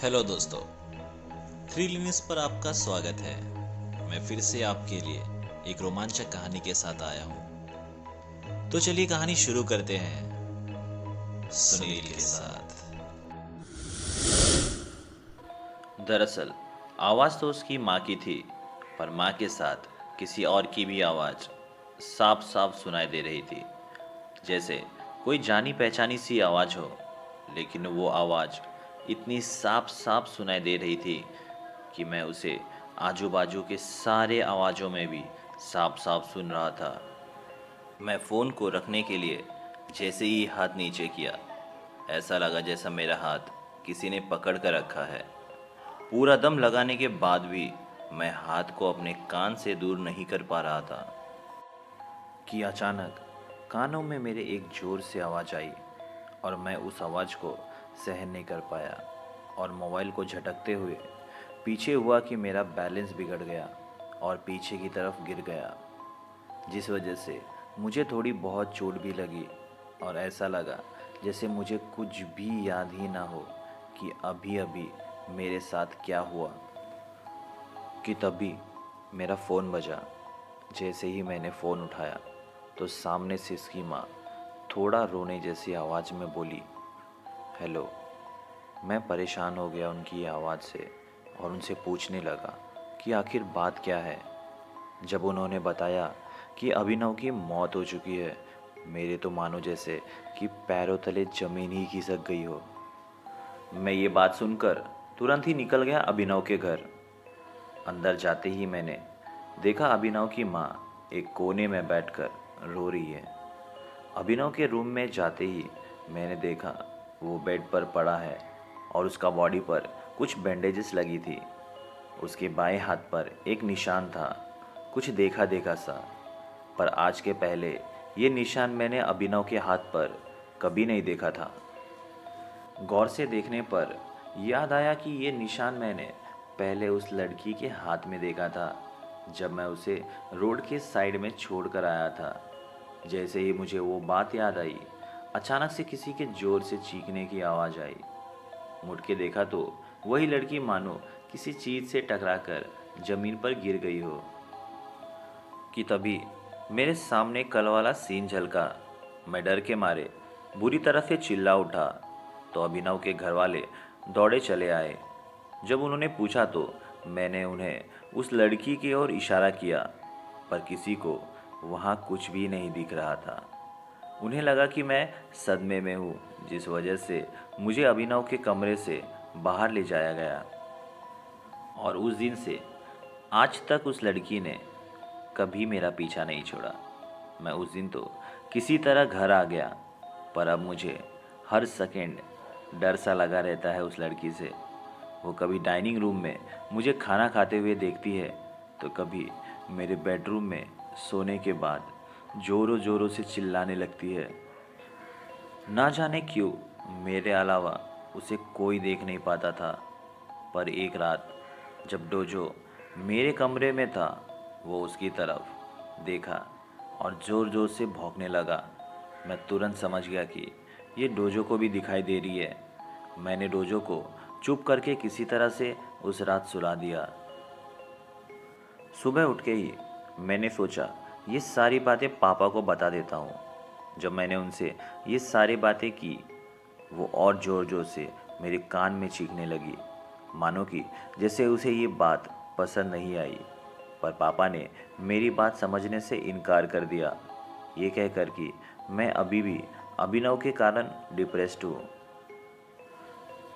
Hello दोस्तों, three Linus पर आपका स्वागत है। मैं फिर से आपके लिए एक रोमांचक कहानी के साथ आया हूँ। तो चलिए कहानी शुरू करते हैं सुनील के साथ। दरअसल आवाज़ तो उसकी माँ की थी, पर माँ के साथ किसी और की भी आवाज़ साफ साफ सुनाई दे रही थी। जैसे कोई जानी पहचानी सी आवाज़ हो, लेकिन वो आवाज़ इतनी साफ साफ सुनाई दे रही थी कि मैं उसे आजू बाजू के सारे आवाज़ों में भी साफ साफ सुन रहा था। मैं फ़ोन को रखने के लिए जैसे ही हाथ नीचे किया, ऐसा लगा जैसा मेरा हाथ किसी ने पकड़ कर रखा है। पूरा दम लगाने के बाद भी मैं हाथ को अपने कान से दूर नहीं कर पा रहा था कि अचानक कानों में मेरे एक जोर से आवाज़ आई और मैं उस आवाज़ को सहन नहीं कर पाया और मोबाइल को झटकते हुए पीछे हुआ कि मेरा बैलेंस बिगड़ गया और पीछे की तरफ गिर गया, जिस वजह से मुझे थोड़ी बहुत चोट भी लगी और ऐसा लगा जैसे मुझे कुछ भी याद ही ना हो कि अभी अभी मेरे साथ क्या हुआ। कि तभी मेरा फ़ोन बजा। जैसे ही मैंने फ़ोन उठाया तो सामने से इसकी माँ थोड़ा रोने जैसी आवाज़ में बोली, हेलो। मैं परेशान हो गया उनकी आवाज़ से और उनसे पूछने लगा कि आखिर बात क्या है। जब उन्होंने बताया कि अभिनव की मौत हो चुकी है, मेरे तो मानो जैसे कि पैरों तले ज़मीन ही खिसक गई हो। मैं ये बात सुनकर तुरंत ही निकल गया अभिनव के घर। अंदर जाते ही मैंने देखा अभिनव की माँ एक कोने में बैठकर रो रही है। अभिनव के रूम में जाते ही मैंने देखा वो बेड पर पड़ा है और उसका बॉडी पर कुछ बैंडेजेस लगी थी। उसके बाएं हाथ पर एक निशान था, कुछ देखा देखा सा, पर आज के पहले ये निशान मैंने अभिनव के हाथ पर कभी नहीं देखा था। गौर से देखने पर याद आया कि ये निशान मैंने पहले उस लड़की के हाथ में देखा था, जब मैं उसे रोड के साइड में छोड़ कर आया था। जैसे ही मुझे वो बात याद आई, अचानक से किसी के जोर से चीखने की आवाज़ आई। मुड़ के देखा तो वही लड़की मानो किसी चीज़ से टकराकर जमीन पर गिर गई हो। कि तभी मेरे सामने कल वाला सीन झलका। मैं डर के मारे बुरी तरह से चिल्ला उठा तो अभिनव के घर वाले दौड़े चले आए। जब उन्होंने पूछा तो मैंने उन्हें उस लड़की की ओर इशारा किया, पर किसी को वहाँ कुछ भी नहीं दिख रहा था। उन्हें लगा कि मैं सदमे में हूँ, जिस वजह से मुझे अभिनव के कमरे से बाहर ले जाया गया। और उस दिन से आज तक उस लड़की ने कभी मेरा पीछा नहीं छोड़ा। मैं उस दिन तो किसी तरह घर आ गया, पर अब मुझे हर सेकंड डर सा लगा रहता है उस लड़की से। वो कभी डाइनिंग रूम में मुझे खाना खाते हुए देखती है, तो कभी मेरे बेडरूम में सोने के बाद ज़ोरों ज़ोरों से चिल्लाने लगती है। ना जाने क्यों मेरे अलावा उसे कोई देख नहीं पाता था, पर एक रात जब डोजो मेरे कमरे में था, वो उसकी तरफ देखा और ज़ोर ज़ोर से भौंकने लगा। मैं तुरंत समझ गया कि ये डोजो को भी दिखाई दे रही है। मैंने डोजो को चुप करके किसी तरह से उस रात सुला दिया। सुबह उठ के ही मैंने सोचा ये सारी बातें पापा को बता देता हूँ। जब मैंने उनसे ये सारी बातें की, वो और ज़ोर ज़ोर से मेरे कान में चीखने लगी, मानो कि जैसे उसे ये बात पसंद नहीं आई। पर पापा ने मेरी बात समझने से इनकार कर दिया, ये कहकर कि मैं अभी भी अभिनव के कारण डिप्रेस्ड हूँ।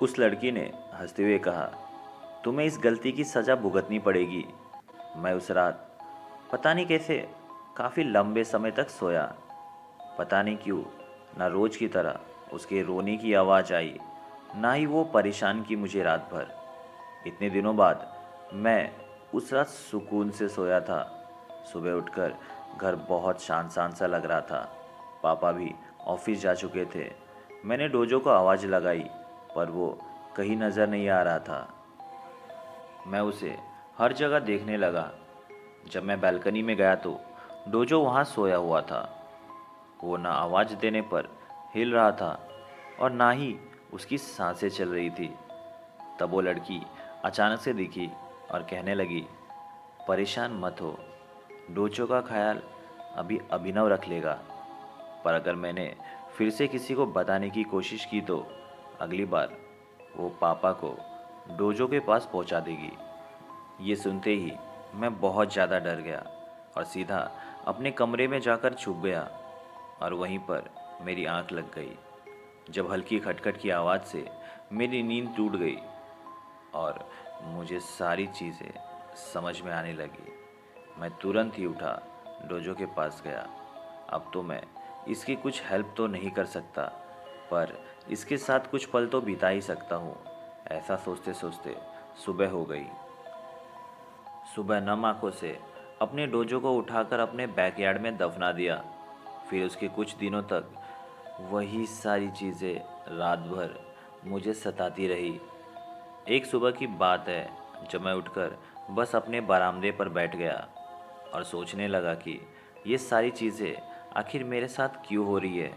उस लड़की ने हंसते हुए कहा, तुम्हें इस गलती की सज़ा भुगतनी पड़ेगी। मैं उस रात पता नहीं कैसे काफ़ी लंबे समय तक सोया। पता नहीं क्यों ना रोज की तरह उसके रोने की आवाज़ आई, ना ही वो परेशान की मुझे रात भर। इतने दिनों बाद मैं उस रात सुकून से सोया था। सुबह उठकर घर बहुत शांत शांत सा लग रहा था। पापा भी ऑफिस जा चुके थे। मैंने डोजो को आवाज़ लगाई, पर वो कहीं नज़र नहीं आ रहा था। मैं उसे हर जगह देखने लगा। जब मैं बालकनी में गया तो डोजो वहाँ सोया हुआ था। वो ना आवाज़ देने पर हिल रहा था और ना ही उसकी सांसें चल रही थी। तब वो लड़की अचानक से दिखी और कहने लगी, परेशान मत हो, डोजो का ख्याल अभी अभिनव रख लेगा, पर अगर मैंने फिर से किसी को बताने की कोशिश की तो अगली बार वो पापा को डोजो के पास पहुंचा देगी। ये सुनते ही मैं बहुत ज़्यादा डर गया और सीधा अपने कमरे में जाकर छुप गया और वहीं पर मेरी आंख लग गई जब हल्की खटखट की आवाज़ से मेरी नींद टूट गई और मुझे सारी चीज़ें समझ में आने लगी। मैं तुरंत ही उठा, डोजो के पास गया। अब तो मैं इसकी कुछ हेल्प तो नहीं कर सकता, पर इसके साथ कुछ पल तो बिता ही सकता हूँ। ऐसा सोचते सोचते सुबह हो गई। सुबह नम आंखों से अपने डोजो को उठाकर अपने बैकयार्ड में दफना दिया। फिर उसके कुछ दिनों तक वही सारी चीज़ें रात भर मुझे सताती रही। एक सुबह की बात है जब मैं उठकर बस अपने बरामदे पर बैठ गया और सोचने लगा कि ये सारी चीज़ें आखिर मेरे साथ क्यों हो रही है।